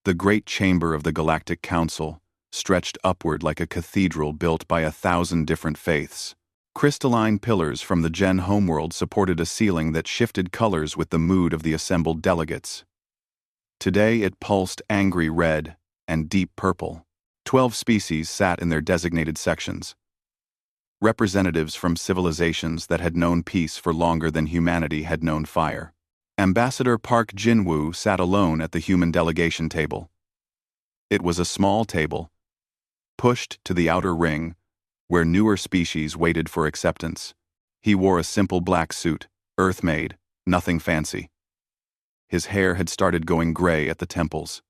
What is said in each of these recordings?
The great chamber of the Galactic Council stretched upward like a cathedral built by 1,000 different faiths. Crystalline pillars from the Gen homeworld supported a ceiling that shifted colors with the mood of the assembled delegates. Today it pulsed angry red and deep purple. 12 species sat in their designated sections. Representatives from civilizations that had known peace for longer than humanity had known fire. Ambassador Park Jin-woo sat alone at the human delegation table. It was a small table, pushed to the outer ring, where newer species waited for acceptance. He wore a simple black suit, earth-made, nothing fancy. His hair had started going gray at the temples.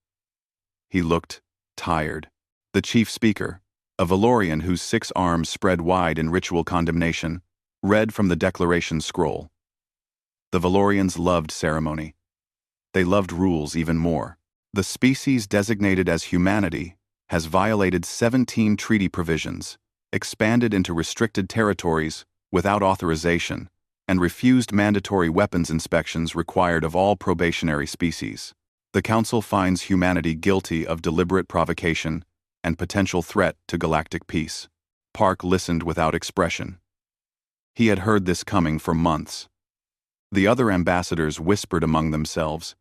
He looked tired. The chief speaker, a Valorian whose 6 arms spread wide in ritual condemnation, read from the declaration scroll. The Valorians loved ceremony. They loved rules even more. The species designated as humanity has violated 17 treaty provisions, expanded into restricted territories without authorization, and refused mandatory weapons inspections required of all probationary species. The Council finds humanity guilty of deliberate provocation and potential threat to galactic peace. Park listened without expression. He had heard this coming for months. The other ambassadors whispered among themselves,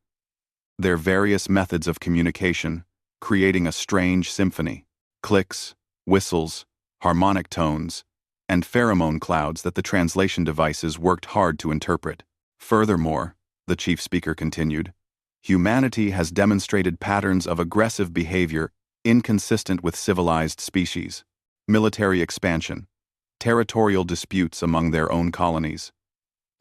their various methods of communication creating a strange symphony, clicks, whistles, harmonic tones, and pheromone clouds that the translation devices worked hard to interpret. Furthermore, the chief speaker continued, humanity has demonstrated patterns of aggressive behavior inconsistent with civilized species, military expansion, territorial disputes among their own colonies,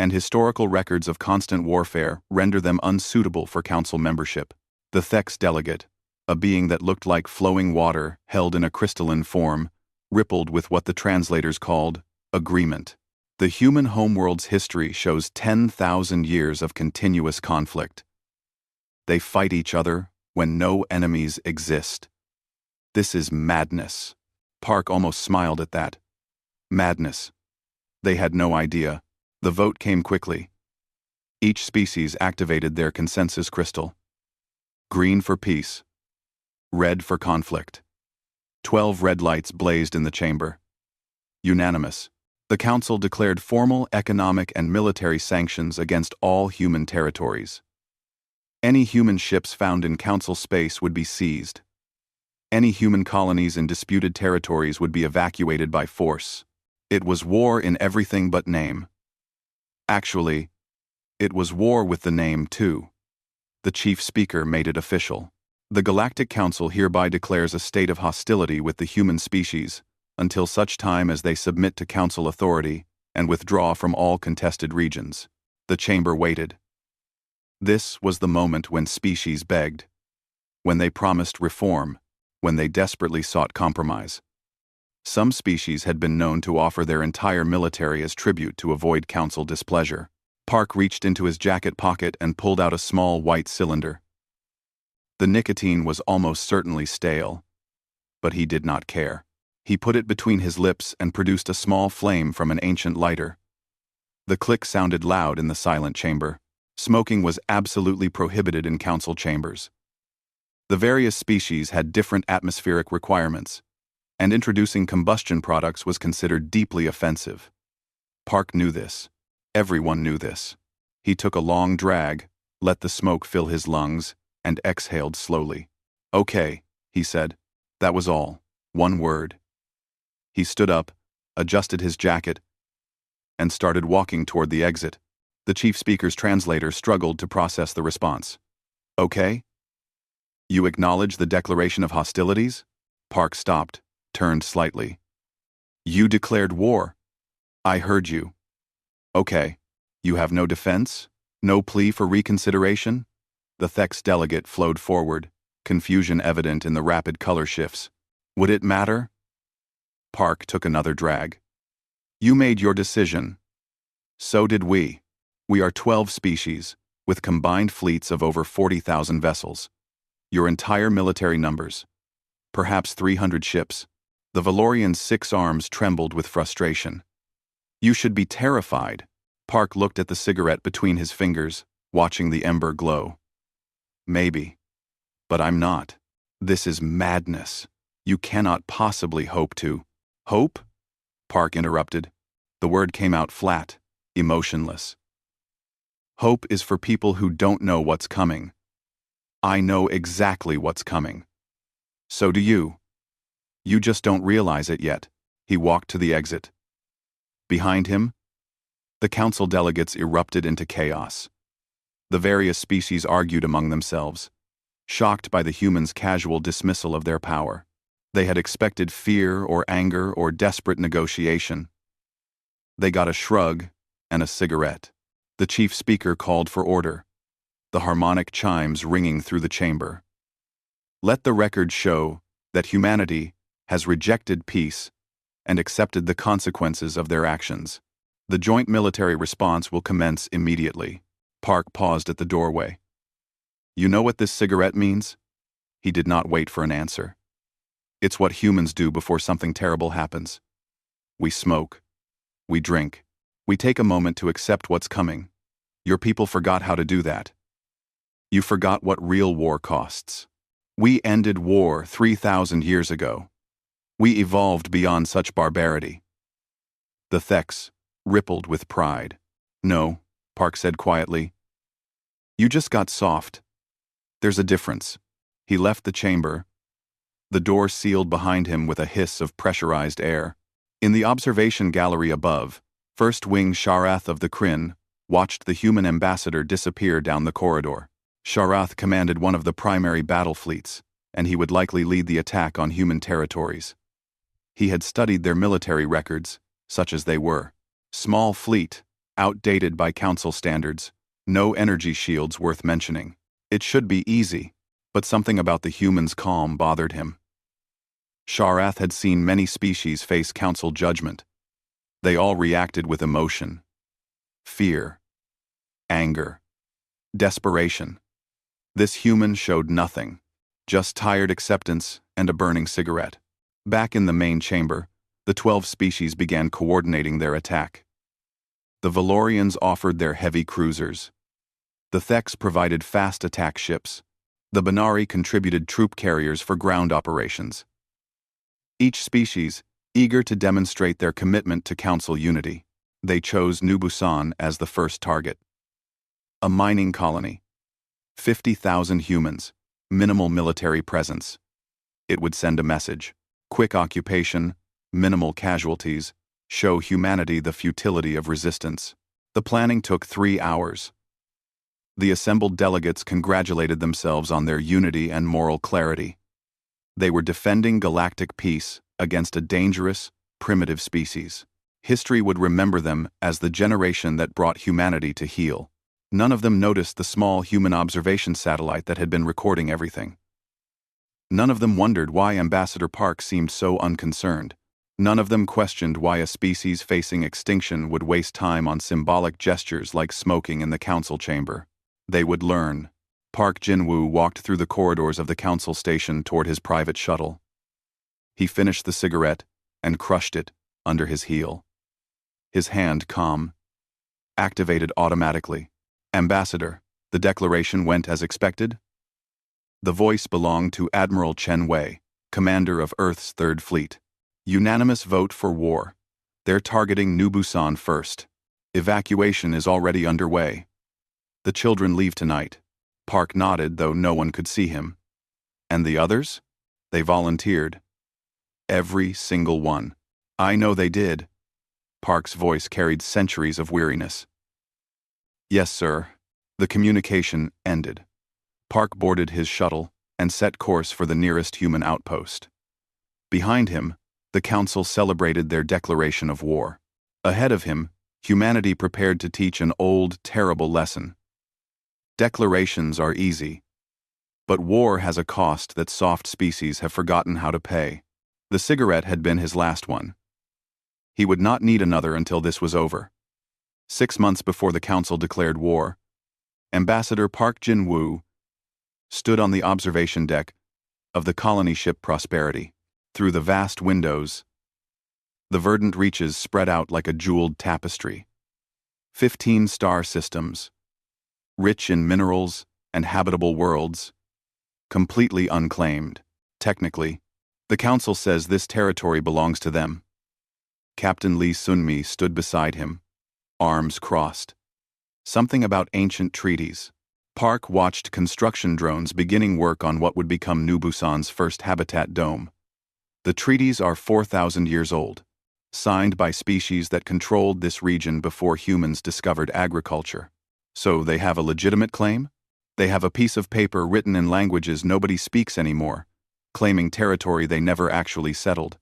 and historical records of constant warfare render them unsuitable for council membership. The Thex delegate, a being that looked like flowing water held in a crystalline form, rippled with what the translators called agreement. The human homeworld's history shows 10,000 years of continuous conflict. They fight each other when no enemies exist. This is madness. Park almost smiled at that. Madness. They had no idea. The vote came quickly. Each species activated their consensus crystal. Green for peace. Red for conflict. 12 red lights blazed in the chamber. Unanimous. The Council declared formal economic and military sanctions against all human territories. Any human ships found in Council space would be seized. Any human colonies in disputed territories would be evacuated by force. It was war in everything but name. Actually, it was war with the name too. The chief speaker made it official. The Galactic Council hereby declares a state of hostility with the human species until such time as they submit to Council authority and withdraw from all contested regions. The chamber waited. This was the moment when species begged, when they promised reform, when they desperately sought compromise. Some species had been known to offer their entire military as tribute to avoid Council displeasure. Park reached into his jacket pocket and pulled out a small white cylinder. The nicotine was almost certainly stale, but he did not care. He put it between his lips and produced a small flame from an ancient lighter. The click sounded loud in the silent chamber. Smoking was absolutely prohibited in Council chambers. The various species had different atmospheric requirements, and introducing combustion products was considered deeply offensive. Park knew this. Everyone knew this. He took a long drag, let the smoke fill his lungs, and exhaled slowly. "Okay," he said. That was all. One word. He stood up, adjusted his jacket, and started walking toward the exit. The chief speaker's translator struggled to process the response. "Okay? You acknowledge the declaration of hostilities?" Park stopped, turned slightly. "You declared war. I heard you. Okay. You have no defense? No plea for reconsideration?" The Thex delegate flowed forward, confusion evident in the rapid color shifts. "Would it matter?" Park took another drag. "You made your decision. So did we. We are 12 species, with combined fleets of over 40,000 vessels. Your entire military numbers. Perhaps 300 ships." The Valorian's 6 arms trembled with frustration. "You should be terrified." Park looked at the cigarette between his fingers, watching the ember glow. "Maybe. But I'm not. This is madness. You cannot possibly hope to. Hope? Park interrupted. The word came out flat, emotionless. Hope is for people who don't know what's coming. I know exactly what's coming. So do you. You just don't realize it yet. He walked to the exit. Behind him, the council delegates erupted into chaos. The various species argued among themselves, shocked by the humans' casual dismissal of their power. They had expected fear or anger or desperate negotiation. They got a shrug and a cigarette. The chief speaker called for order, the harmonic chimes ringing through the chamber. Let the record show that humanity has rejected peace and accepted the consequences of their actions. The joint military response will commence immediately. Park paused at the doorway. You know what this cigarette means? He did not wait for an answer. It's what humans do before something terrible happens. We smoke. We drink. We take a moment to accept what's coming. Your people forgot how to do that. You forgot what real war costs. We ended war 3,000 years ago. We evolved beyond such barbarity. The Thex rippled with pride. No, Park said quietly. You just got soft. There's a difference. He left the chamber. The door sealed behind him with a hiss of pressurized air. In the observation gallery above, First Wing Sharath of the Kryn watched the human ambassador disappear down the corridor. Sharath commanded one of the primary battle fleets, and he would likely lead the attack on human territories. He had studied their military records, such as they were. Small fleet, outdated by council standards, no energy shields worth mentioning. It should be easy, but something about the humans' calm bothered him. Sharath had seen many species face council judgment. They all reacted with emotion. Fear. Anger. Desperation. This human showed nothing, just tired acceptance and a burning cigarette. Back in the main chamber, the 12 species began coordinating their attack. The Valorians offered their heavy cruisers. The Thex provided fast attack ships. The Banari contributed troop carriers for ground operations. Each species, eager to demonstrate their commitment to council unity, they chose New Busan as the first target. A mining colony. 50,000 humans, minimal military presence. It would send a message. Quick occupation, minimal casualties, show humanity the futility of resistance. The planning took 3 hours. The assembled delegates congratulated themselves on their unity and moral clarity. They were defending galactic peace against a dangerous, primitive species. History would remember them as the generation that brought humanity to heel. None of them noticed the small human observation satellite that had been recording everything. None of them wondered why Ambassador Park seemed so unconcerned. None of them questioned why a species facing extinction would waste time on symbolic gestures like smoking in the council chamber. They would learn. Park Jin-woo walked through the corridors of the council station toward his private shuttle. He finished the cigarette and crushed it under his heel. His hand calm, activated automatically. Ambassador, the declaration went as expected? The voice belonged to Admiral Chen Wei, commander of Earth's Third Fleet. Unanimous vote for war. They're targeting New Busan first. Evacuation is already underway. The children leave tonight. Park nodded, though no one could see him. And the others? They volunteered. Every single one. I know they did. Park's voice carried centuries of weariness. Yes, sir. The communication ended. Park boarded his shuttle and set course for the nearest human outpost. Behind him, the council celebrated their declaration of war. Ahead of him, humanity prepared to teach an old, terrible lesson. Declarations are easy, but war has a cost that soft species have forgotten how to pay. The cigarette had been his last one. He would not need another until this was over. 6 months before the council declared war, Ambassador Park Jin-woo stood on the observation deck of the colony ship Prosperity. Through the vast windows, the verdant reaches spread out like a jeweled tapestry. 15 star systems, rich in minerals and habitable worlds, completely unclaimed. Technically, the Council says this territory belongs to them. Captain Lee Sunmi stood beside him, arms crossed. Something about ancient treaties. Park watched construction drones beginning work on what would become New Busan's first habitat dome. The treaties are 4,000 years old, signed by species that controlled this region before humans discovered agriculture. So they have a legitimate claim? They have a piece of paper written in languages nobody speaks anymore, claiming territory they never actually settled.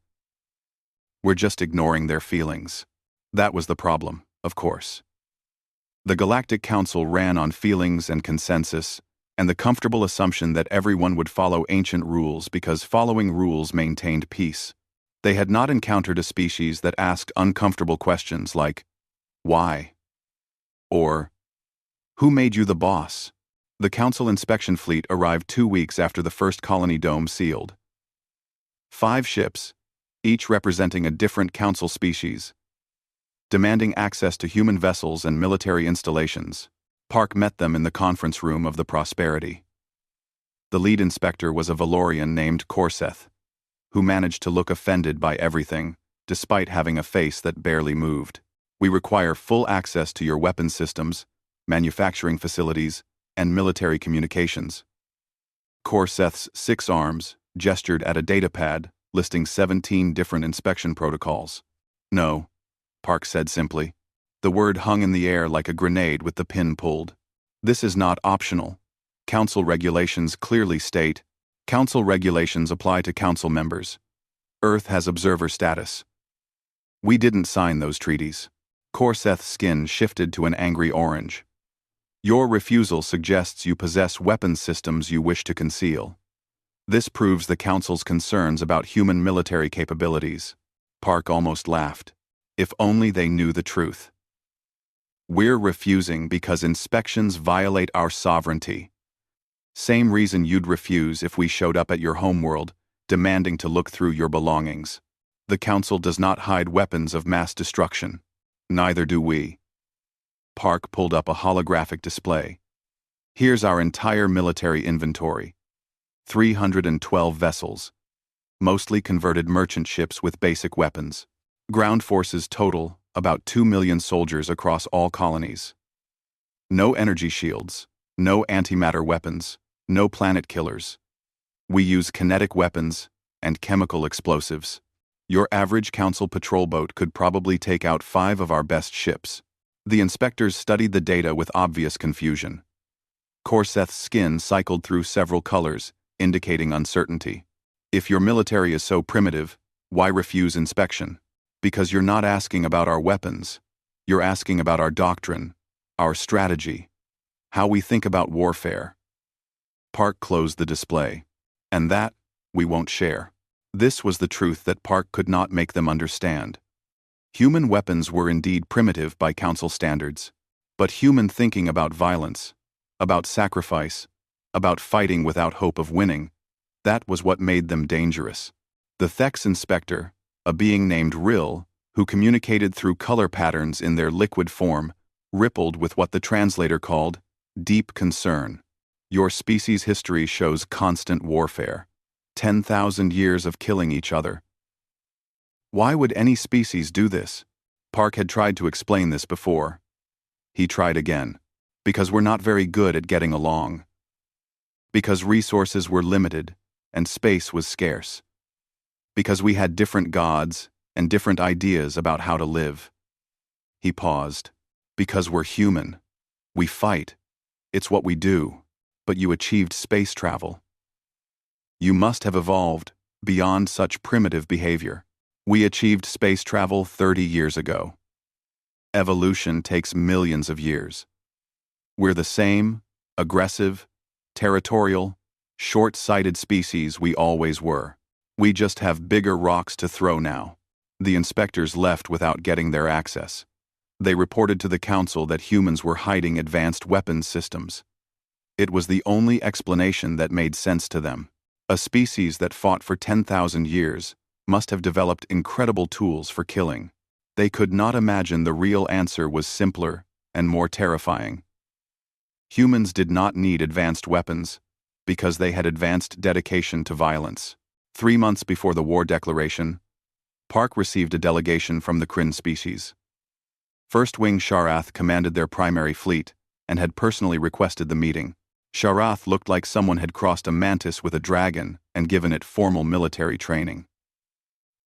We're just ignoring their feelings. That was the problem, of course. The Galactic Council ran on feelings and consensus, and the comfortable assumption that everyone would follow ancient rules because following rules maintained peace. They had not encountered a species that asked uncomfortable questions like, why? Or, who made you the boss? The Council inspection fleet arrived 2 weeks after the first colony dome sealed. 5 ships, each representing a different Council species, demanding access to human vessels and military installations. Park met them in the conference room of the Prosperity. The lead inspector was a Valorian named Korseth, who managed to look offended by everything, despite having a face that barely moved. We require full access to your weapons systems, manufacturing facilities, and military communications. Korseth's 6 arms gestured at a datapad listing 17 different inspection protocols. No, Park said simply. The word hung in the air like a grenade with the pin pulled. This is not optional. Council regulations clearly state, Council regulations apply to Council members. Earth has observer status. We didn't sign those treaties. Korseth's skin shifted to an angry orange. Your refusal suggests you possess weapons systems you wish to conceal. This proves the Council's concerns about human military capabilities. Park almost laughed. If only they knew the truth. We're refusing because inspections violate our sovereignty. Same reason you'd refuse if we showed up at your homeworld, demanding to look through your belongings. The Council does not hide weapons of mass destruction. Neither do we. Park pulled up a holographic display. Here's our entire military inventory. 312 vessels, mostly converted merchant ships with basic weapons. Ground forces total about 2 million soldiers across all colonies. No energy shields, no antimatter weapons, no planet killers. We use kinetic weapons and chemical explosives. Your average Council patrol boat could probably take out 5 of our best ships. The inspectors studied the data with obvious confusion. Korseth's skin cycled through several colors, indicating uncertainty. If your military is so primitive, why refuse inspection? Because you're not asking about our weapons. You're asking about our doctrine, our strategy, how we think about warfare. Park closed the display. And that, we won't share. This was the truth that Park could not make them understand. Human weapons were indeed primitive by Council standards, but human thinking about violence, about sacrifice, about fighting without hope of winning, that was what made them dangerous. The Thex inspector, a being named Rill, who communicated through color patterns in their liquid form, rippled with what the translator called deep concern. Your species' history shows constant warfare. 10,000 years of killing each other. Why would any species do this? Park had tried to explain this before. He tried again. Because we're not very good at getting along. Because resources were limited and space was scarce. Because we had different gods and different ideas about how to live. He paused. Because we're human. We fight. It's what we do. But you achieved space travel. You must have evolved beyond such primitive behavior. We achieved space travel 30 years ago. Evolution takes millions of years. We're the same, aggressive, territorial, short-sighted species we always were. We just have bigger rocks to throw now. The inspectors left without getting their access. They reported to the Council that humans were hiding advanced weapons systems. It was the only explanation that made sense to them. A species that fought for 10,000 years must have developed incredible tools for killing. They could not imagine the real answer was simpler and more terrifying. Humans did not need advanced weapons. Because they had advanced dedication to violence. 3 months before the war declaration, Park received a delegation from the Kryn species. First Wing Sharath commanded their primary fleet and had personally requested the meeting. Sharath looked like someone had crossed a mantis with a dragon and given it formal military training.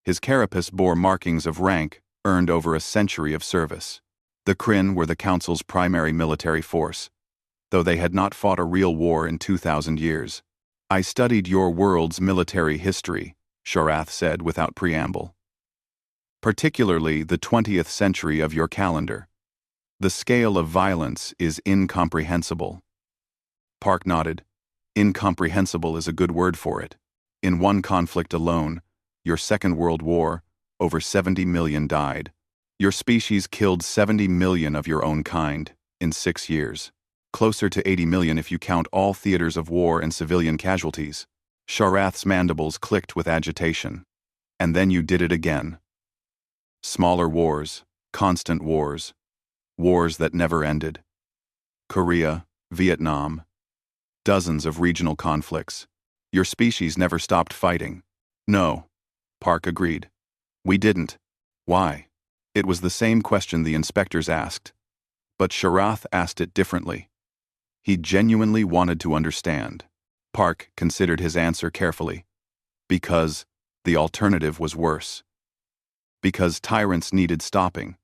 His carapace bore markings of rank earned over a century of service. The Kryn were the Council's primary military force, though they had not fought a real war in 2,000 years. "I studied your world's military history," Sharath said without preamble. "Particularly the 20th century of your calendar. The scale of violence is incomprehensible." Park nodded. Incomprehensible is a good word for it. In one conflict alone, your Second World War, over 70 million died. Your species killed 70 million of your own kind in 6 years. Closer to 80 million if you count all theaters of war and civilian casualties. Sharath's mandibles clicked with agitation. "And then you did it again." Smaller wars, constant wars. Wars that never ended. Korea, Vietnam. Dozens of regional conflicts. Your species never stopped fighting. "No," Park agreed. "We didn't." "Why?" It was the same question the inspectors asked, but Sharath asked it differently. He genuinely wanted to understand. Park considered his answer carefully. Because the alternative was worse. Because tyrants needed stopping.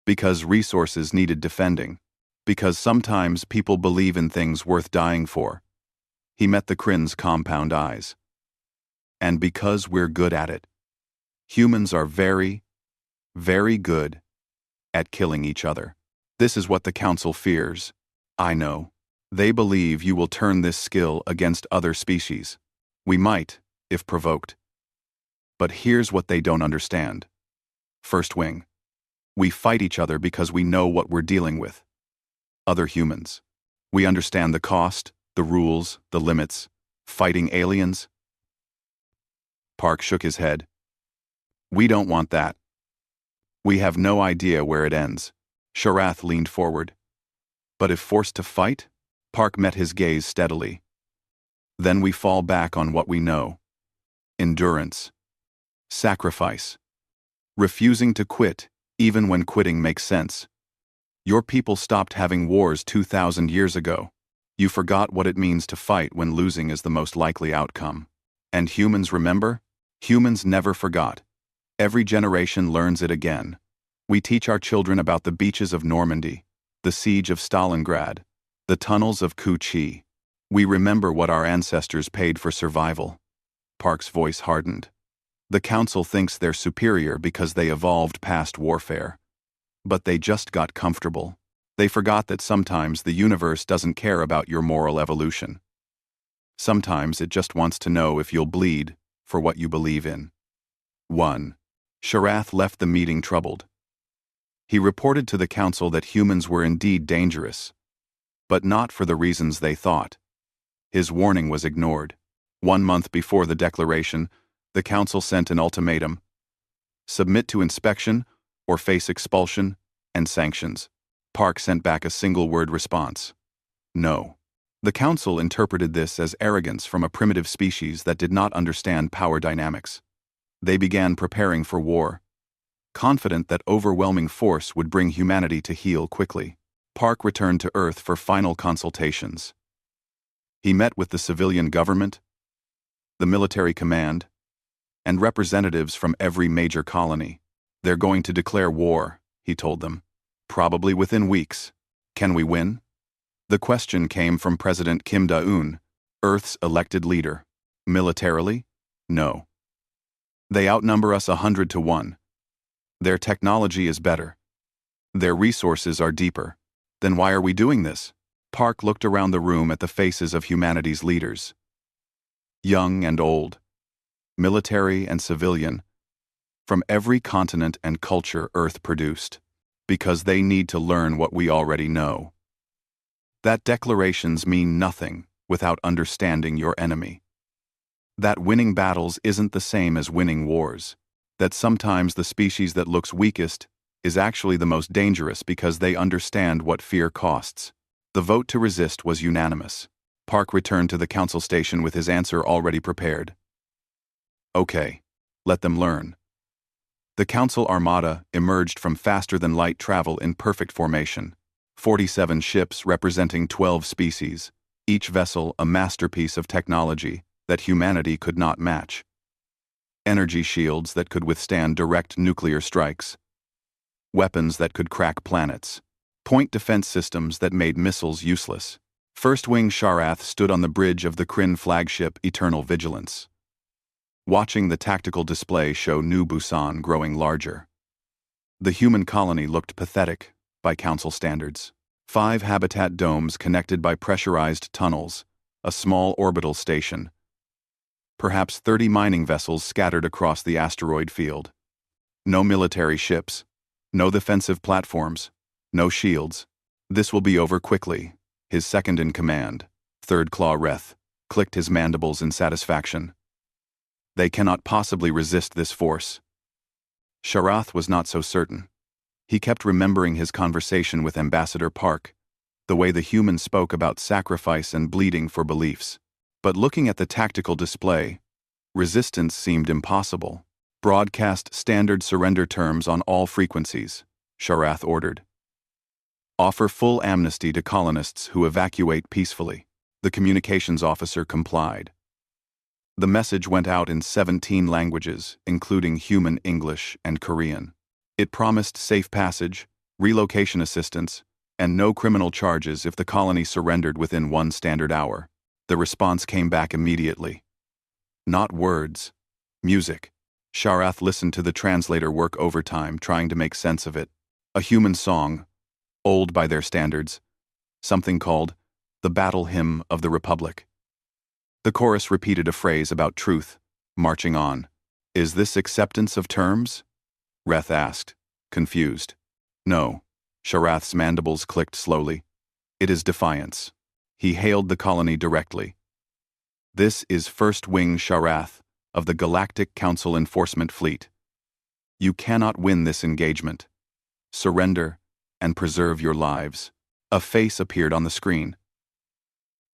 Because resources needed defending. Because sometimes people believe in things worth dying for. He met the Kryn's compound eyes. And because we're good at it. Humans are very, very good at killing each other. This is what the Council fears. I know. They believe you will turn this skill against other species. We might, if provoked. But here's what they don't understand. First Wing. We fight each other because we know what we're dealing with. Other humans. We understand the cost, the rules, the limits. Fighting aliens? Park shook his head. We don't want that. We have no idea where it ends. Sharath leaned forward. But if forced to fight? Park met his gaze steadily. Then we fall back on what we know. Endurance. Sacrifice. Refusing to quit, even when quitting makes sense. Your people stopped having wars 2,000 years ago. You forgot what it means to fight when losing is the most likely outcome. And humans remember? Humans never forgot. Every generation learns it again. We teach our children about the beaches of Normandy, the siege of Stalingrad, the tunnels of Ku Chi. We remember what our ancestors paid for survival. Park's voice hardened. The Council thinks they're superior because they evolved past warfare. But they just got comfortable. They forgot that sometimes the universe doesn't care about your moral evolution. Sometimes it just wants to know if you'll bleed for what you believe in. 1. Sharath left the meeting troubled. He reported to the Council that humans were indeed dangerous, but not for the reasons they thought. His warning was ignored. 1 month before the declaration, the Council sent an ultimatum. Submit to inspection or face expulsion and sanctions. Park sent back a single-word response. No. The Council interpreted this as arrogance from a primitive species that did not understand power dynamics. They began preparing for war, confident that overwhelming force would bring humanity to heel quickly. Park returned to Earth for final consultations. He met with the civilian government, the military command, and representatives from every major colony. They're going to declare war, he told them. Probably within weeks. Can we win? The question came from President Kim Da-un, Earth's elected leader. Militarily? No. They outnumber us 100 to 1. Their technology is better. Their resources are deeper. Then why are we doing this? Park looked around the room at the faces of humanity's leaders. Young and old. Military and civilian. From every continent and culture Earth produced. Because they need to learn what we already know. That declarations mean nothing without understanding your enemy. That winning battles isn't the same as winning wars. That sometimes the species that looks weakest is actually the most dangerous because they understand what fear costs. The vote to resist was unanimous. Park returned to the council station with his answer already prepared. Okay, let them learn. The council armada emerged from faster-than-light travel in perfect formation. 47 ships representing 12 species, each vessel a masterpiece of technology that humanity could not match. Energy shields that could withstand direct nuclear strikes. Weapons that could crack planets. Point defense systems that made missiles useless. First Wing Sharath stood on the bridge of the Kryn flagship Eternal Vigilance. Watching the tactical display show New Busan growing larger. The human colony looked pathetic by council standards. 5 habitat domes connected by pressurized tunnels, a small orbital station. Perhaps 30 mining vessels scattered across the asteroid field. No military ships, no defensive platforms, no shields. This will be over quickly. His second-in-command, Third Claw Reth, clicked his mandibles in satisfaction. They cannot possibly resist this force. Sharath was not so certain. He kept remembering his conversation with Ambassador Park, the way the human spoke about sacrifice and bleeding for beliefs. But looking at the tactical display, resistance seemed impossible. Broadcast standard surrender terms on all frequencies, Sharath ordered. Offer full amnesty to colonists who evacuate peacefully. The communications officer complied. The message went out in 17 languages, including human English and Korean. It promised safe passage, relocation assistance, and no criminal charges if the colony surrendered within 1 standard hour. The response came back immediately. Not words, music. Sharath listened to the translator work overtime trying to make sense of it. A human song, old by their standards, something called the Battle Hymn of the Republic. The chorus repeated a phrase about truth, marching on. Is this acceptance of terms? Reth asked, confused. No. Sharath's mandibles clicked slowly. It is defiance. He hailed the colony directly. This is First Wing Sharath of the Galactic Council Enforcement Fleet. You cannot win this engagement. Surrender and preserve your lives. A face appeared on the screen.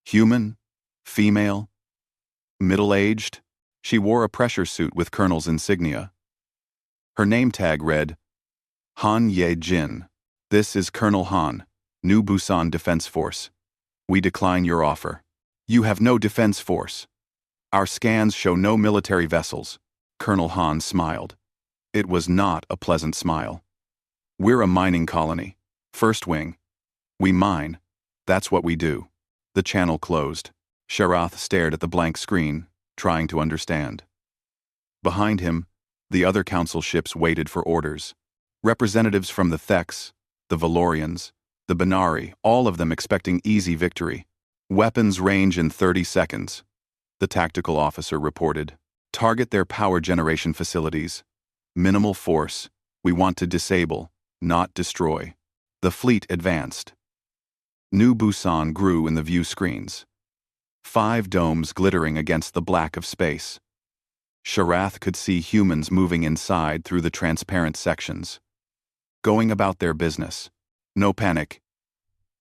Human? Female? Middle-aged? She wore a pressure suit with colonel's insignia. Her name tag read, Han Ye Jin. This is Colonel Han, New Busan Defense Force. We decline your offer. You have no defense force. Our scans show no military vessels. Colonel Han smiled. It was not a pleasant smile. We're a mining colony. First Wing. We mine. That's what we do. The channel closed. Sharath stared at the blank screen, trying to understand. Behind him, the other council ships waited for orders. Representatives from the Thex, the Valorians, the Benari, all of them expecting easy victory. Weapons range in 30 seconds, the tactical officer reported. Target their power generation facilities. Minimal force. We want to disable, not destroy. The fleet advanced. New Busan grew in the view screens. 5 domes glittering against the black of space. Sharath could see humans moving inside through the transparent sections. Going about their business. No panic.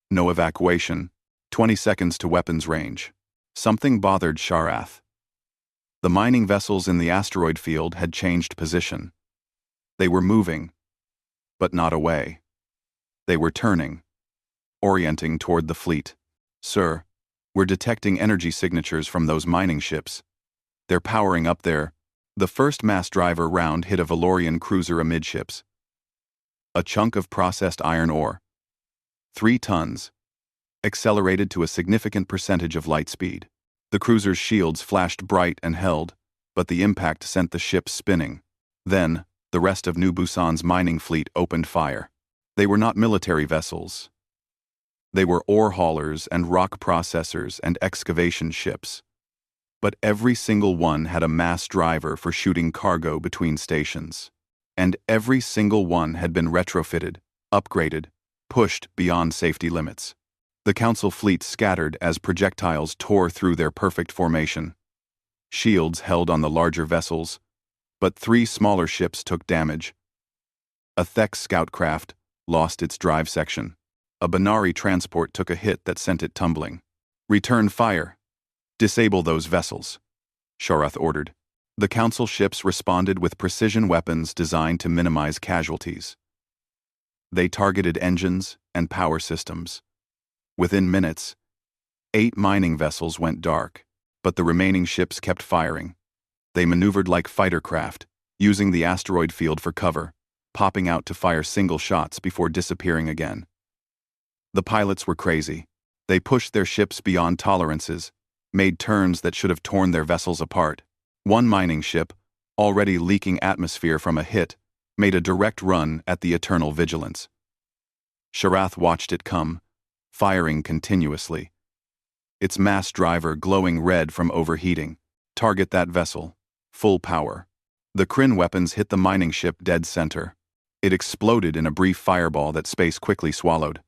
No evacuation. 20 seconds to weapons range. Something bothered Sharath. The mining vessels in the asteroid field had changed position. They were moving, but not away. They were turning, orienting toward the fleet. Sir, we're detecting energy signatures from those mining ships. They're powering up there. The first mass driver round hit a Valorian cruiser amidships. A chunk of processed iron ore. 3 tons. Accelerated to a significant percentage of light speed. The cruiser's shields flashed bright and held, but the impact sent the ship spinning. Then, the rest of New Busan's mining fleet opened fire. They were not military vessels. They were ore haulers and rock processors and excavation ships. But every single one had a mass driver for shooting cargo between stations. And every single one had been retrofitted, upgraded, pushed beyond safety limits. The council fleet scattered as projectiles tore through their perfect formation. Shields held on the larger vessels, but 3 smaller ships took damage. A Thex scout craft lost its drive section. A Benari transport took a hit that sent it tumbling. Return fire. Disable those vessels, Sharath ordered. The Council ships responded with precision weapons designed to minimize casualties. They targeted engines and power systems. Within minutes, 8 mining vessels went dark, but the remaining ships kept firing. They maneuvered like fighter craft, using the asteroid field for cover, popping out to fire single shots before disappearing again. The pilots were crazy. They pushed their ships beyond tolerances, made turns that should have torn their vessels apart. One mining ship, already leaking atmosphere from a hit, made a direct run at the Eternal Vigilance. Sharath watched it come, firing continuously. Its mass driver glowing red from overheating. Target that vessel. Full power. The Kryn weapons hit the mining ship dead center. It exploded in a brief fireball that space quickly swallowed.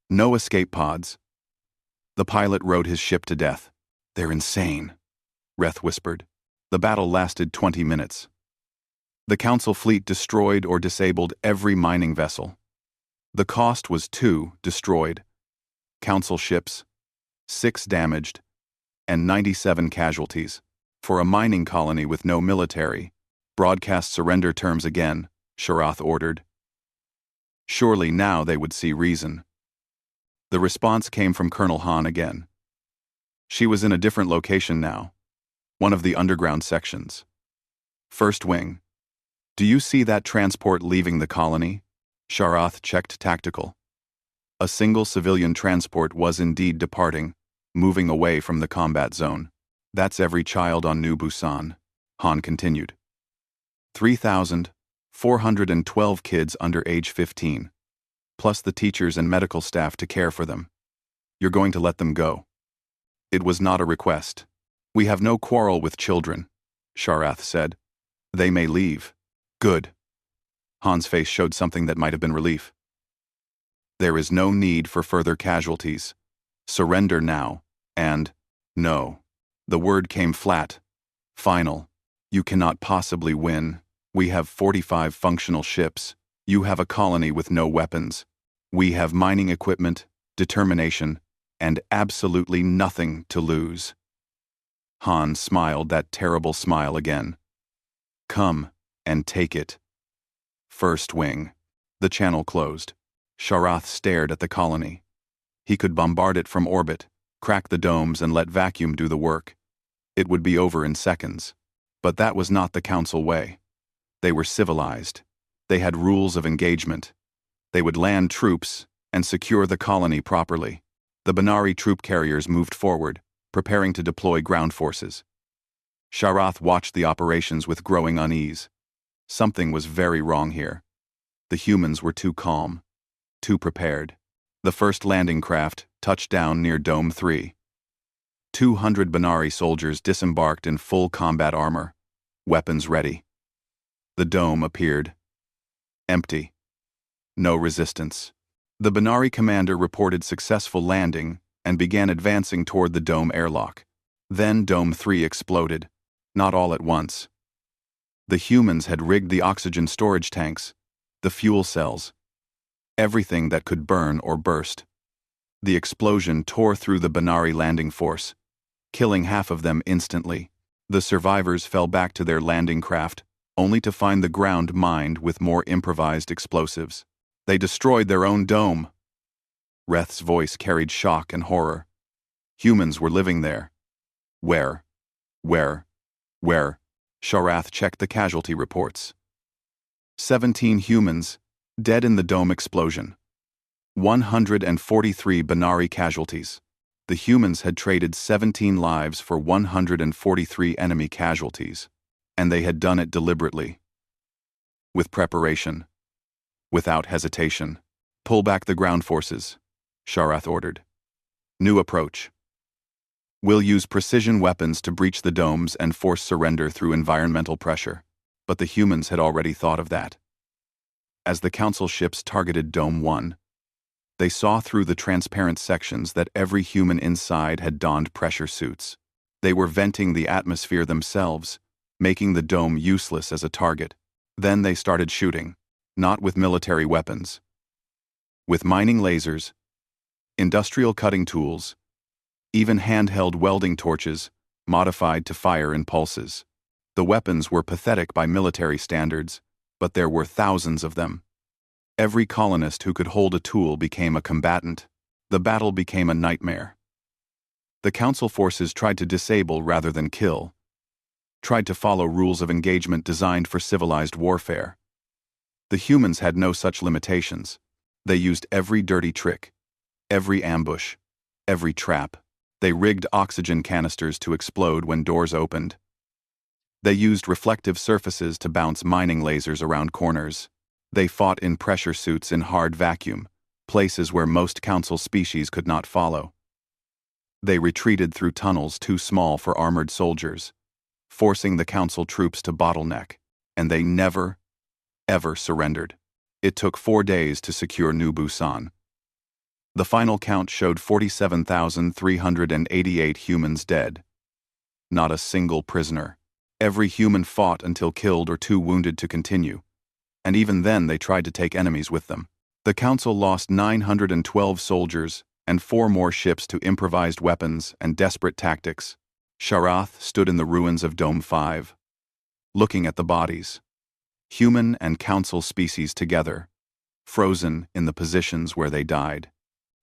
No escape pods. The pilot rode his ship to death. They're insane, Reth whispered. The battle lasted 20 minutes. The Council fleet destroyed or disabled every mining vessel. The cost was 2 destroyed. Council ships, 6 damaged, and 97 casualties. For a mining colony with no military, broadcast surrender terms again, Sharath ordered. Surely now they would see reason. The response came from Colonel Han again. She was in a different location now, one of the underground sections. First wing. Do you see that transport leaving the colony? Sharath checked tactical. A single civilian transport was indeed departing, moving away from the combat zone. That's every child on New Busan, Han continued. 3,412 kids under age 15, plus the teachers and medical staff to care for them. You're going to let them go. It was not a request. We have no quarrel with children, Sharath said. They may leave. Good. Han's face showed something that might have been relief. There is no need for further casualties. Surrender now, and no. The word came flat. Final. You cannot possibly win. We have 45 functional ships. You have a colony with no weapons. We have mining equipment, determination, and absolutely nothing to lose. Han smiled that terrible smile again. Come and take it. First wing. The channel closed. Sharath stared at the colony. He could bombard it from orbit, crack the domes and let vacuum do the work. It would be over in seconds. But that was not the Council way. They were civilized. They had rules of engagement. They would land troops and secure the colony properly. The Banari troop carriers moved forward, preparing to deploy ground forces. Sharath watched the operations with growing unease. Something was very wrong here. The humans were too calm, too prepared. The first landing craft touched down near Dome 3. 200 Banari soldiers disembarked in full combat armor, weapons ready. The dome appeared. Empty. No resistance. The Banari commander reported successful landing and began advancing toward the dome airlock. Then Dome 3 exploded, not all at once. The humans had rigged the oxygen storage tanks, the fuel cells, everything that could burn or burst. The explosion tore through the Banari landing force, killing half of them instantly. The survivors fell back to their landing craft, only to find the ground mined with more improvised explosives. They destroyed their own dome. Reth's voice carried shock and horror. Humans were living there. Where? Sharath checked the casualty reports. 17 humans, dead in the dome explosion. 143 Banari casualties. The humans had traded 17 lives for 143 enemy casualties, and they had done it deliberately. With preparation. Without hesitation. Pull back the ground forces, Sharath ordered. New approach. We'll use precision weapons to breach the domes and force surrender through environmental pressure, but the humans had already thought of that. As the Council ships targeted Dome 1, they saw through the transparent sections that every human inside had donned pressure suits. They were venting the atmosphere themselves, making the dome useless as a target. Then they started shooting, not with military weapons. With mining lasers, industrial cutting tools, even handheld welding torches, modified to fire in pulses. The weapons were pathetic by military standards, but there were thousands of them. Every colonist who could hold a tool became a combatant. The battle became a nightmare. The Council forces tried to disable rather than kill, tried to follow rules of engagement designed for civilized warfare. The humans had no such limitations. They used every dirty trick, every ambush, every trap. They rigged oxygen canisters to explode when doors opened. They used reflective surfaces to bounce mining lasers around corners. They fought in pressure suits in hard vacuum, places where most Council species could not follow. They retreated through tunnels too small for armored soldiers, forcing the Council troops to bottleneck, and they never, ever surrendered. It took 4 days to secure New Busan. The final count showed 47,388 humans dead. Not a single prisoner. Every human fought until killed or too wounded to continue, and even then they tried to take enemies with them. The Council lost 912 soldiers and 4 more ships to improvised weapons and desperate tactics. Sharath stood in the ruins of Dome 5, looking at the bodies. Human and Council species together, frozen in the positions where they died.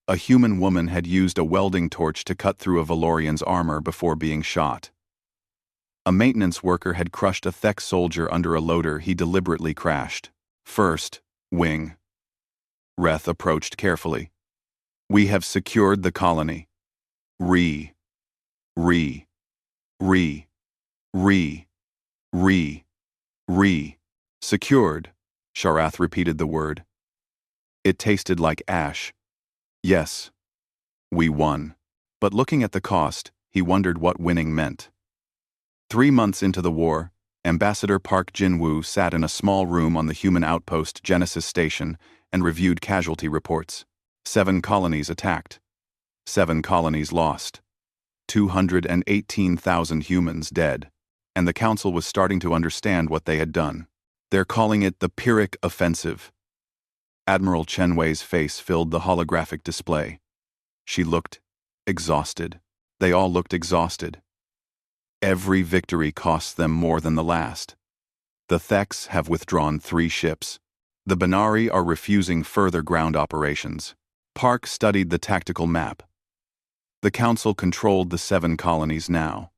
A human woman had used a welding torch to cut through a Valorian's armor before being shot. A maintenance worker had crushed a Thek soldier under a loader he deliberately crashed. First, wing. Reth approached carefully. We have secured the colony. Secured, Sharath repeated the word. It tasted like ash. Yes, we won. But looking at the cost, he wondered what winning meant. 3 months into the war, Ambassador Park Jin-woo sat in a small room on the human outpost Genesis Station and reviewed casualty reports. 7 colonies attacked. 7 colonies lost. 218,000 humans dead. And the Council was starting to understand what they had done. They're calling it the Pyrrhic Offensive. Admiral Chen Wei's face filled the holographic display. She looked exhausted. They all looked exhausted. Every victory costs them more than the last. The Theks have withdrawn 3 ships. The Banari are refusing further ground operations. Park studied the tactical map. The Council controlled the 7 colonies now.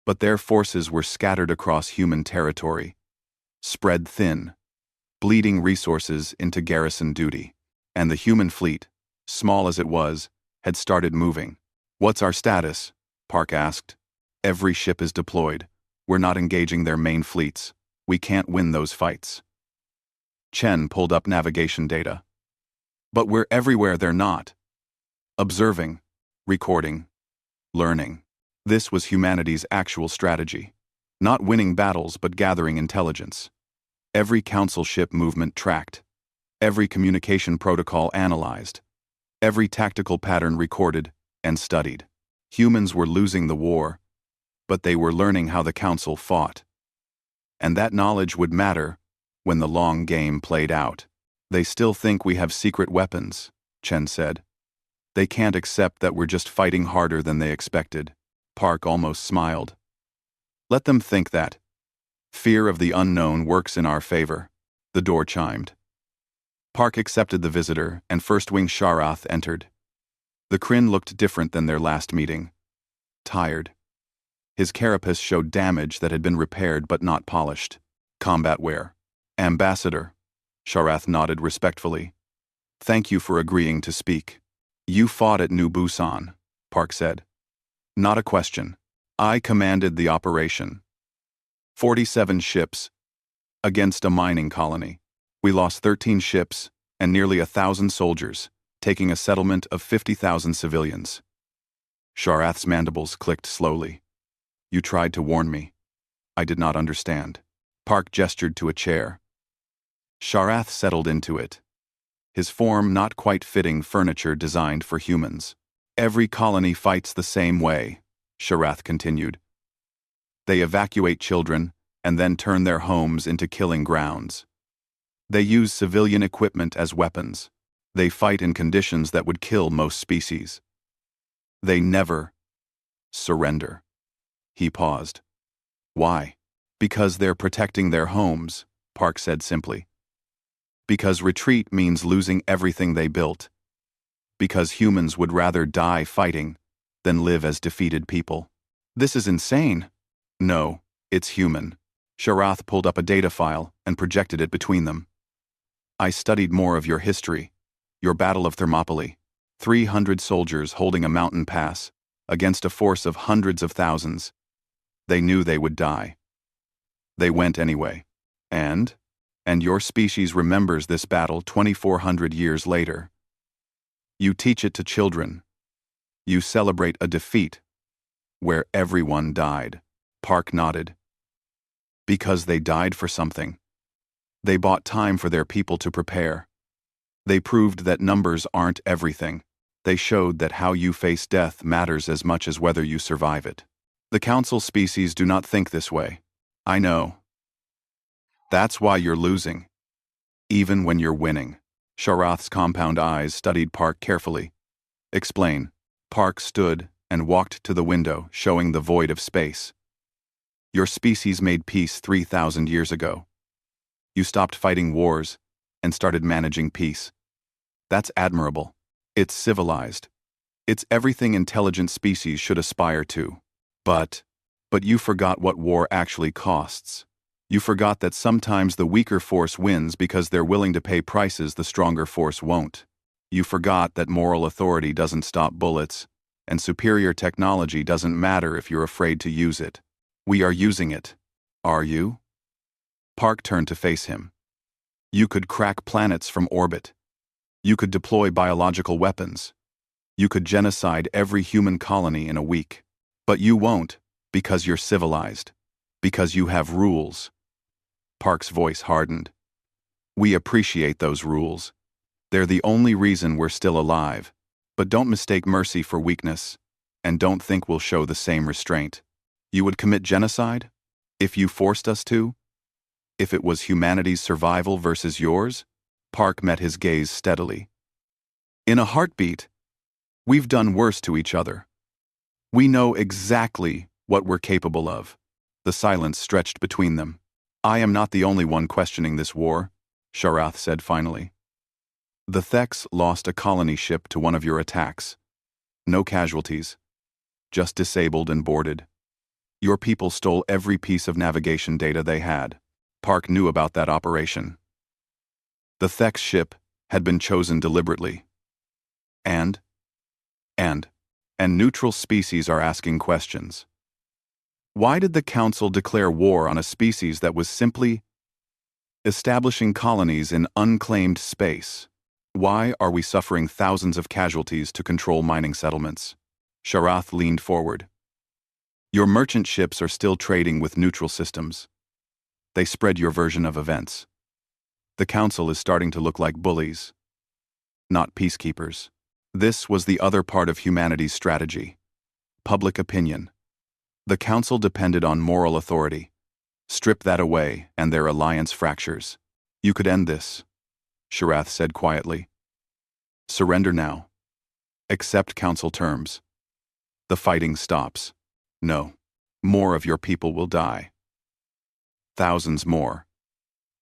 But their forces were scattered across human territory, spread thin, bleeding resources into garrison duty. And the human fleet, small as it was, had started moving. What's our status? Park asked. Every ship is deployed. We're not engaging their main fleets. We can't win those fights. Chen pulled up navigation data. But we're everywhere they're not. Observing, recording, learning. This was humanity's actual strategy. Not winning battles but gathering intelligence. Every Council ship movement tracked. Every communication protocol analyzed. Every tactical pattern recorded and studied. Humans were losing the war, but they were learning how the Council fought. And that knowledge would matter when the long game played out. They still think we have secret weapons, Chen said. They can't accept that we're just fighting harder than they expected. Park almost smiled. Let them think that. Fear of the unknown works in our favor. The door chimed. Park accepted the visitor, and First Wing Sharath entered. The Kryn looked different than their last meeting. Tired. His carapace showed damage that had been repaired but not polished. Combat wear. Ambassador. Sharath nodded respectfully. Thank you for agreeing to speak. You fought at New Busan, Park said. Not a question. I commanded the operation. 47 ships against a mining colony. We lost 13 ships and nearly 1,000 soldiers, taking a settlement of 50,000 civilians. Sharath's mandibles clicked slowly. You tried to warn me. I did not understand. Park gestured to a chair. Sharath settled into it, his form not quite fitting furniture designed for humans. Every colony fights the same way, Sharath continued. They evacuate children and then turn their homes into killing grounds. They use civilian equipment as weapons. They fight in conditions that would kill most species. They never, Surrender. He paused. Why? Because they're protecting their homes, Park said simply. Because retreat means losing everything they built. Because humans would rather die fighting than live as defeated people. This is insane. No, it's human. Sharath pulled up a data file and projected it between them. I studied more of your history. Your Battle of Thermopylae. 300 soldiers holding a mountain pass against a force of hundreds of thousands. They knew they would die. They went anyway. And your species remembers this battle 2,400 years later. You teach it to children. You celebrate a defeat where everyone died. Park nodded. Because they died for something. They bought time for their people to prepare. They proved that numbers aren't everything. They showed that how you face death matters as much as whether you survive it. The Council species do not think this way. I know. That's why you're losing. Even when you're winning. Sharath's compound eyes studied Park carefully. Explain. Park stood and walked to the window, showing the void of space. Your species made peace 3,000 years ago. You stopped fighting wars and started managing peace. That's admirable. It's civilized. It's everything intelligent species should aspire to. But you forgot what war actually costs. You forgot that sometimes the weaker force wins because they're willing to pay prices the stronger force won't. You forgot that moral authority doesn't stop bullets, and superior technology doesn't matter if you're afraid to use it. We are using it. Are you? Park turned to face him. You could crack planets from orbit. You could deploy biological weapons. You could genocide every human colony in a week. But you won't, because you're civilized. Because you have rules. Park's voice hardened. We appreciate those rules. They're the only reason we're still alive. But don't mistake mercy for weakness. And don't think we'll show the same restraint. You would commit genocide? If you forced us to? If it was humanity's survival versus yours? Park met his gaze steadily. In a heartbeat, we've done worse to each other. We know exactly what we're capable of. The silence stretched between them. I am not the only one questioning this war, Sharath said finally. The Thex lost a colony ship to one of your attacks. No casualties. Just disabled and boarded. Your people stole every piece of navigation data they had. Park knew about that operation. The Thex ship had been chosen deliberately. And neutral species are asking questions. Why did the Council declare war on a species that was simply establishing colonies in unclaimed space? Why are we suffering thousands of casualties to control mining settlements? Sharath leaned forward. Your merchant ships are still trading with neutral systems. They spread your version of events. The Council is starting to look like bullies, not peacekeepers. This was the other part of humanity's strategy. Public opinion. The Council depended on moral authority. Strip that away, and their alliance fractures. You could end this, Sharath said quietly. Surrender now. Accept Council terms. The fighting stops. No. More of your people will die. Thousands more.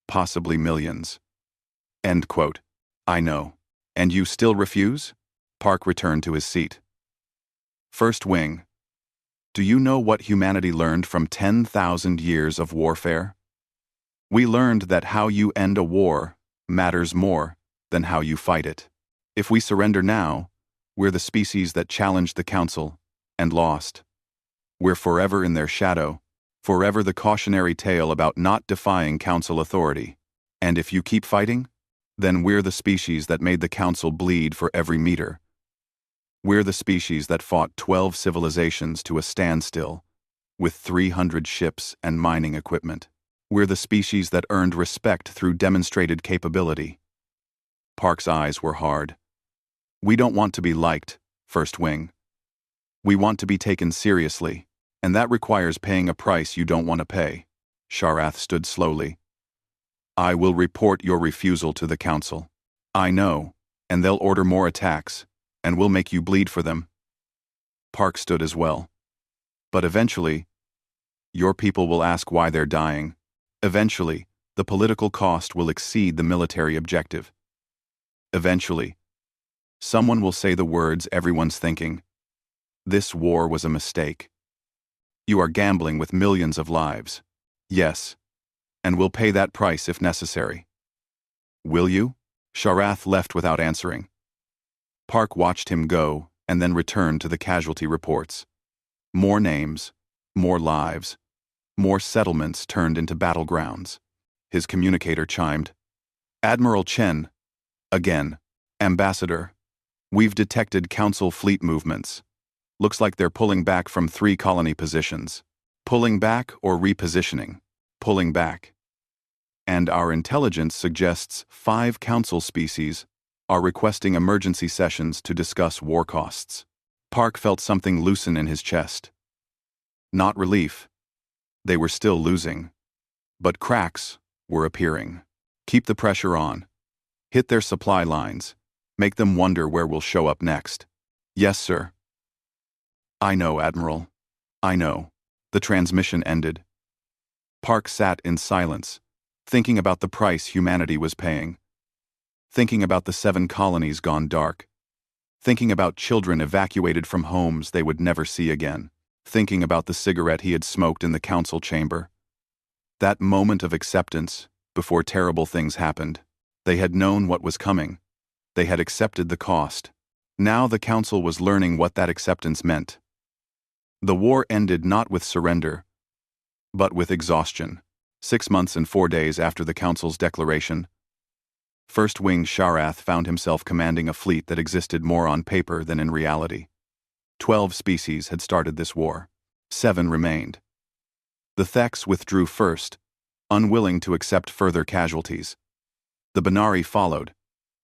Possibly millions. End quote. I know. And you still refuse? Park returned to his seat. First Wing. Do you know what humanity learned from 10,000 years of warfare? We learned that how you end a war matters more than how you fight it. If we surrender now, we're the species that challenged the Council and lost. We're forever in their shadow, forever the cautionary tale about not defying Council authority. And if you keep fighting, then we're the species that made the Council bleed for every meter. We're the species that fought 12 civilizations to a standstill, with 300 ships and mining equipment. We're the species that earned respect through demonstrated capability. Park's eyes were hard. We don't want to be liked, First Wing. We want to be taken seriously, and that requires paying a price you don't want to pay. Sharath stood slowly. I will report your refusal to the Council. I know, and they'll order more attacks, and we'll make you bleed for them. Park stood as well. But eventually, your people will ask why they're dying. Eventually, the political cost will exceed the military objective. Eventually, someone will say the words everyone's thinking. This war was a mistake. You are gambling with millions of lives. Yes, and we'll pay that price if necessary. Will you? Sharath left without answering. Park watched him go and then returned to the casualty reports. More names, more lives, more settlements turned into battlegrounds. His communicator chimed. Admiral Chen. Again. Ambassador. We've detected Council fleet movements. Looks like they're pulling back from 3 colony positions. Pulling back or repositioning? Pulling back. And our intelligence suggests 5 Council species are requesting emergency sessions to discuss war costs. Park felt something loosen in his chest. Not relief. They were still losing. But cracks were appearing. Keep the pressure on. Hit their supply lines. Make them wonder where we'll show up next. Yes, sir. I know, Admiral. I know. The transmission ended. Park sat in silence, thinking about the price humanity was paying. Thinking about the 7 colonies gone dark. Thinking about children evacuated from homes they would never see again. Thinking about the cigarette he had smoked in the council chamber. That moment of acceptance, before terrible things happened. They had known what was coming. They had accepted the cost. Now the council was learning what that acceptance meant. The war ended not with surrender, but with exhaustion. 6 months and 4 days after the council's declaration, First Wing Sharath found himself commanding a fleet that existed more on paper than in reality. 12 species had started this war. 7 remained. The Theks withdrew first, unwilling to accept further casualties. The Banari followed,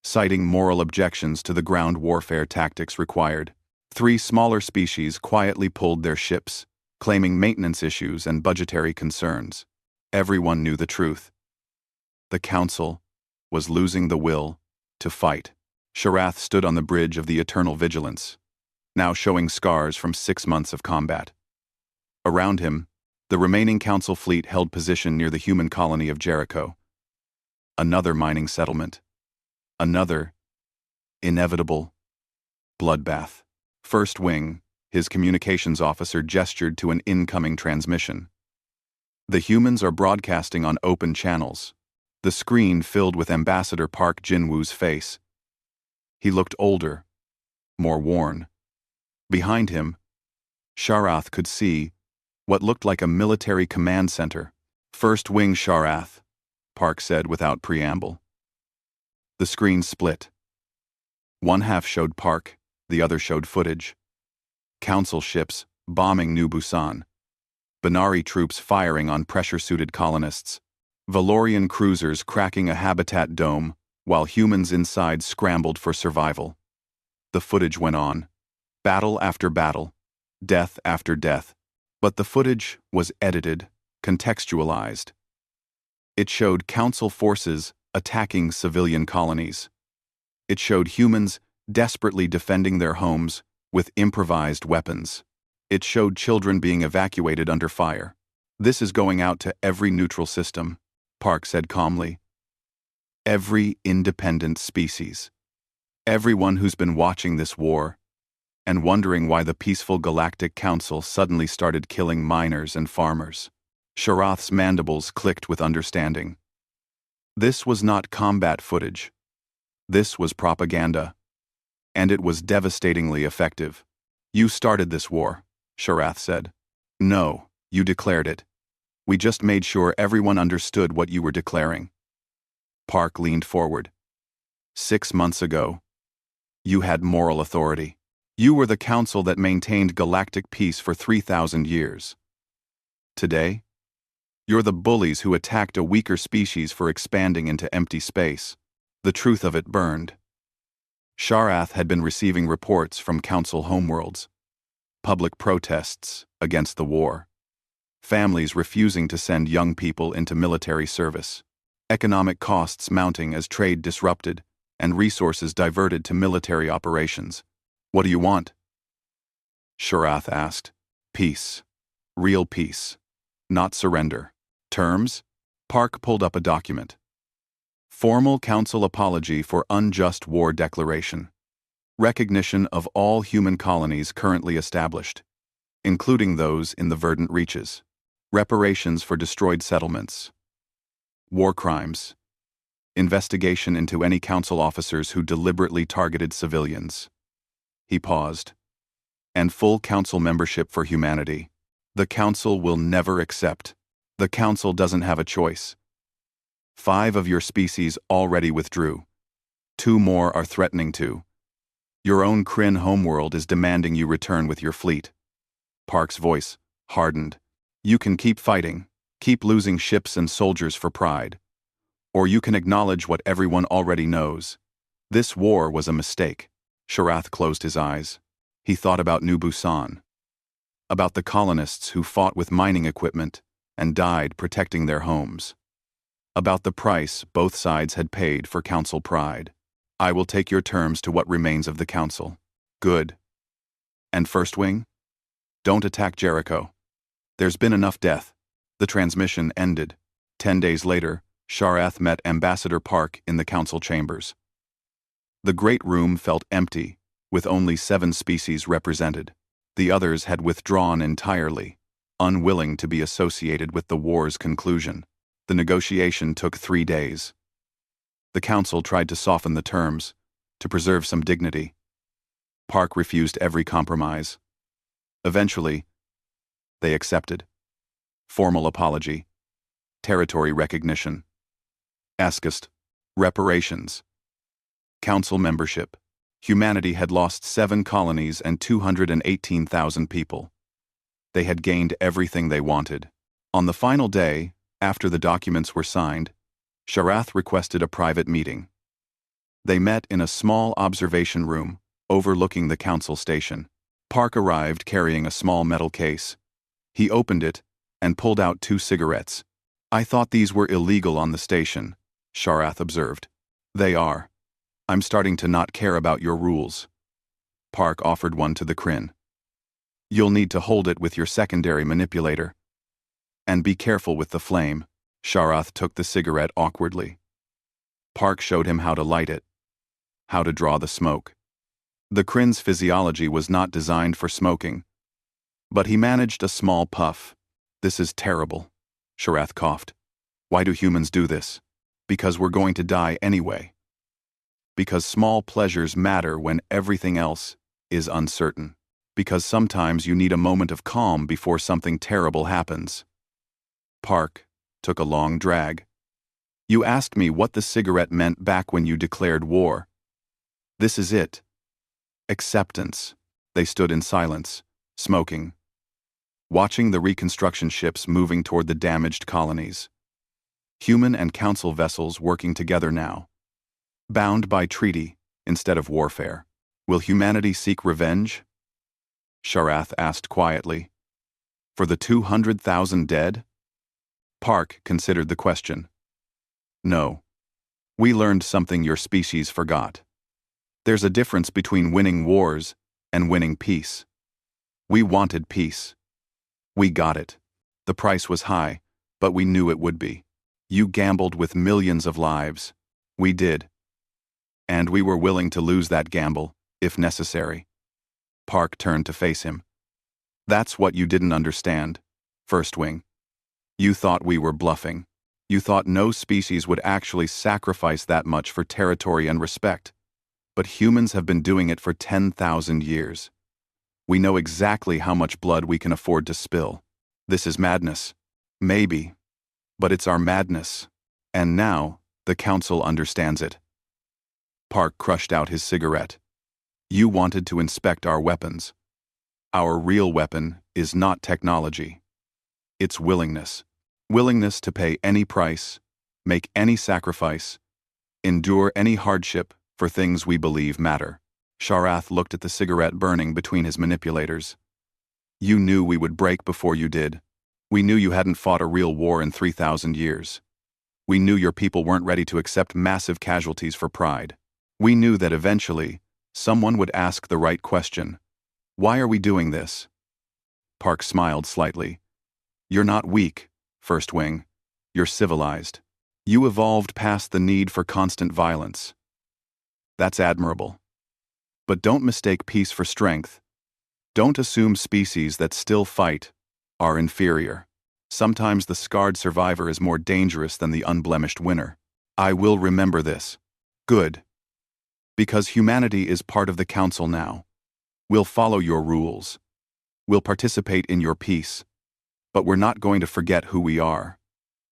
citing moral objections to the ground warfare tactics required. 3 smaller species quietly pulled their ships, claiming maintenance issues and budgetary concerns. Everyone knew the truth. The Council was losing the will to fight. Sharath stood on the bridge of the Eternal Vigilance, now showing scars from 6 months of combat. Around him, the remaining Council fleet held position near the human colony of Jericho. Another mining settlement. Another inevitable bloodbath. First Wing, his communications officer gestured to an incoming transmission. The humans are broadcasting on open channels. The screen filled with Ambassador Park Jinwoo's face. He looked older, more worn. Behind him, Sharath could see what looked like a military command center. First Wing Sharath, Park said without preamble. The screen split. One half showed Park, the other showed footage. Council ships bombing New Busan. Banari troops firing on pressure-suited colonists. Valorian cruisers cracking a habitat dome, while humans inside scrambled for survival. The footage went on. Battle after battle. Death after death. But the footage was edited, contextualized. It showed Council forces attacking civilian colonies. It showed humans desperately defending their homes with improvised weapons. It showed children being evacuated under fire. This is going out to every neutral system, Park said calmly. Every independent species. Everyone who's been watching this war and wondering why the peaceful Galactic Council suddenly started killing miners and farmers. Sharath's mandibles clicked with understanding. This was not combat footage. This was propaganda. And it was devastatingly effective. You started this war, Sharath said. No, you declared it. We just made sure everyone understood what you were declaring. Park leaned forward. 6 months ago, you had moral authority. You were the council that maintained galactic peace for 3,000 years. Today, you're the bullies who attacked a weaker species for expanding into empty space. The truth of it burned. Sharath had been receiving reports from Council homeworlds. Public protests against the war. Families refusing to send young people into military service. Economic costs mounting as trade disrupted and resources diverted to military operations. What do you want? Sharath asked. Peace. Real peace, not surrender. Terms? Park pulled up a document. Formal Council apology for unjust war declaration. Recognition of all human colonies currently established, including those in the verdant reaches. Reparations for destroyed settlements. War crimes. Investigation into any council officers who deliberately targeted civilians. He paused. And full council membership for humanity. The council will never accept. The council doesn't have a choice. 5 of your species already withdrew. 2 more are threatening to. Your own Kryn homeworld is demanding you return with your fleet. Park's voice hardened. You can keep fighting, keep losing ships and soldiers for pride. Or you can acknowledge what everyone already knows. This war was a mistake. Sharath closed his eyes. He thought about New Busan. About the colonists who fought with mining equipment and died protecting their homes. About the price both sides had paid for council pride. I will take your terms to what remains of the council. Good. And First Wing? Don't attack Jericho. There's been enough death. The transmission ended. 10 days later, Sharath met Ambassador Park in the council chambers. The great room felt empty, with only 7 species represented. The others had withdrawn entirely, unwilling to be associated with the war's conclusion. The negotiation took 3 days. The council tried to soften the terms, to preserve some dignity. Park refused every compromise. Eventually, they accepted. Formal apology. Territory recognition. Askest. Reparations. Council membership. Humanity had lost 7 colonies and 218,000 people. They had gained everything they wanted. On the final day, after the documents were signed, Sharath requested a private meeting. They met in a small observation room overlooking the council station. Park arrived carrying a small metal case. He opened it and pulled out 2 cigarettes. I thought these were illegal on the station, Sharath observed. They are. I'm starting to not care about your rules. Park offered one to the Kryn. You'll need to hold it with your secondary manipulator. And be careful with the flame. Sharath took the cigarette awkwardly. Park showed him how to light it, how to draw the smoke. The Kryn's physiology was not designed for smoking, but he managed a small puff. This is terrible, Sharath coughed. Why do humans do this? Because we're going to die anyway. Because small pleasures matter when everything else is uncertain. Because sometimes you need a moment of calm before something terrible happens. Park took a long drag. You asked me what the cigarette meant back when you declared war. This is it. Acceptance. They stood in silence, smoking, watching the reconstruction ships moving toward the damaged colonies. Human and council vessels working together now. Bound by treaty instead of warfare. Will humanity seek revenge? Sharath asked quietly. For the 200,000 dead? Park considered the question. No. We learned something your species forgot. There's a difference between winning wars and winning peace. We wanted peace. We got it. The price was high, but we knew it would be. You gambled with millions of lives. We did. And we were willing to lose that gamble, if necessary. Park turned to face him. That's what you didn't understand, First Wing. You thought we were bluffing. You thought no species would actually sacrifice that much for territory and respect. But humans have been doing it for 10,000 years. We know exactly how much blood we can afford to spill. This is madness. Maybe. But it's our madness. And now, the Council understands it. Park crushed out his cigarette. You wanted to inspect our weapons. Our real weapon is not technology. It's willingness. Willingness to pay any price, make any sacrifice, endure any hardship for things we believe matter. Sharath looked at the cigarette burning between his manipulators. You knew we would break before you did. We knew you hadn't fought a real war in 3,000 years. We knew your people weren't ready to accept massive casualties for pride. We knew that eventually, someone would ask the right question. Why are we doing this? Park smiled slightly. You're not weak, First Wing. You're civilized. You evolved past the need for constant violence. That's admirable. But don't mistake peace for strength. Don't assume species that still fight are inferior. Sometimes the scarred survivor is more dangerous than the unblemished winner. I will remember this. Good. Because humanity is part of the Council now. We'll follow your rules. We'll participate in your peace. But we're not going to forget who we are.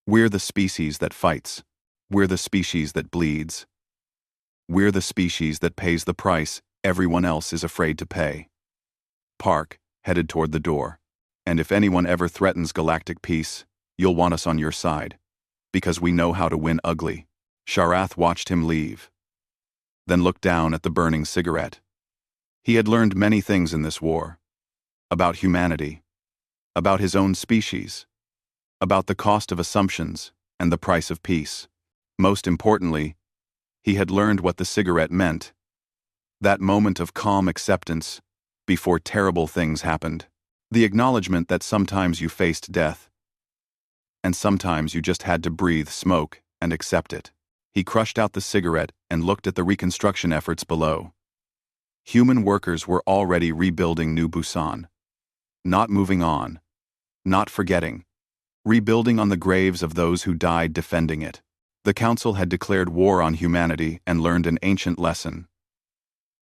We're the species that fights. We're the species that bleeds. We're the species that pays the price everyone else is afraid to pay. Park headed toward the door. And if anyone ever threatens galactic peace, you'll want us on your side. Because we know how to win ugly. Sharath watched him leave. Then looked down at the burning cigarette. He had learned many things in this war. About humanity. About his own species. About the cost of assumptions and the price of peace. Most importantly, he had learned what the cigarette meant. That moment of calm acceptance before terrible things happened. The acknowledgement that sometimes you faced death, and sometimes you just had to breathe smoke and accept it. He crushed out the cigarette and looked at the reconstruction efforts below. Human workers were already rebuilding New Busan. Not moving on. Not forgetting. Rebuilding on the graves of those who died defending it. The Council had declared war on humanity and learned an ancient lesson.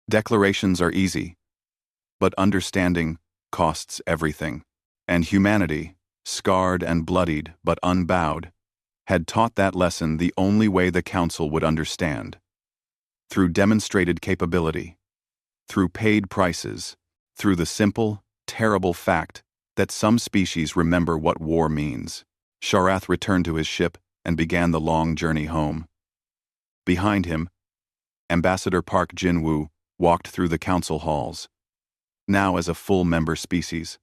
Declarations are easy, but understanding costs everything. And humanity, scarred and bloodied but unbowed, had taught that lesson the only way the Council would understand. Through demonstrated capability. Through paid prices. Through the simple, terrible fact that some species remember what war means. Sharath returned to his ship and began the long journey home. Behind him, Ambassador Park Jin-woo walked through the Council halls. Now as a full member species.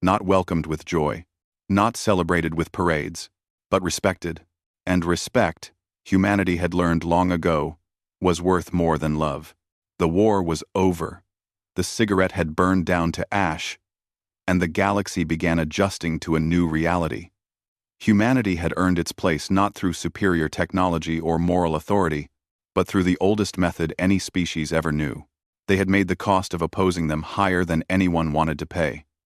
Not welcomed with joy. Not celebrated with parades. But respected. And respect, humanity had learned long ago, was worth more than love. The war was over. The cigarette had burned down to ash. And the galaxy began adjusting to a new reality. Humanity had earned its place not through superior technology or moral authority, but through the oldest method any species ever knew. They had made the cost of opposing them higher than anyone wanted to pay.